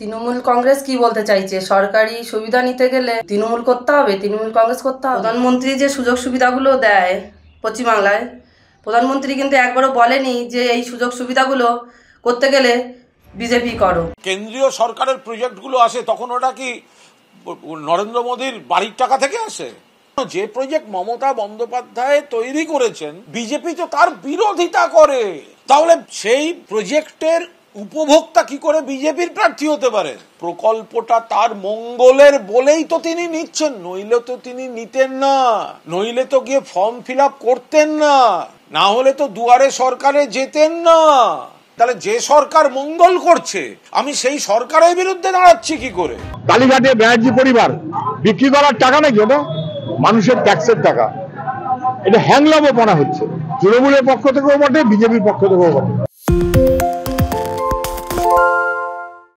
তৃণমূল কংগ্রেস কি বলতে চাইছে? সরকারি সুবিধা নিতে গেলে তৃণমূল করতে হবে, তৃণমূল কংগ্রেস করতে হবে। প্রধানমন্ত্রী যে সুযোগ সুবিধাগুলো দেয় পশ্চিমবাংলায়, প্রধানমন্ত্রী কিন্তু একবারও বলেনি যে এই সুযোগ সুবিধাগুলো করতে গেলে বিজেপি করো। কেন্দ্রীয় সরকারের প্রজেক্টগুলো আসে তখন ওটা কি নরেন্দ্র মোদীর বাড়ির টাকা থেকে আসে? যে প্রজেক্ট মমতা বন্দ্যোপাধ্যায় তৈরি করেছেন বিজেপি তো তার বিরোধিতা করে, তাহলে সেই প্রজেক্টের উপভোক্তা কি করে বিজেপির প্রার্থী হতে পারে? প্রকল্পটা তার মঙ্গলের বলেই তো তিনি নিচ্ছেন, নইলে তো তিনি নিতেন না, নইলে তো গিয়ে ফর্ম ফিল আপ করতেন না, না হলে তো দুয়ারে সরকারে যেতেন না। তাহলে যে সরকার মঙ্গল করছে আমি সেই সরকারের বিরুদ্ধে দাঁড়াচ্ছি কি করে? কালীঘাটে ব্যানার্জি পরিবার বিক্রি করার টাকা নাকি ওটা মানুষের ট্যাক্সের টাকা, এটা হ্যাংলামো পড়া হচ্ছে তৃণমূলের পক্ষ থেকেও বটে, বিজেপির পক্ষ থেকেও বটে।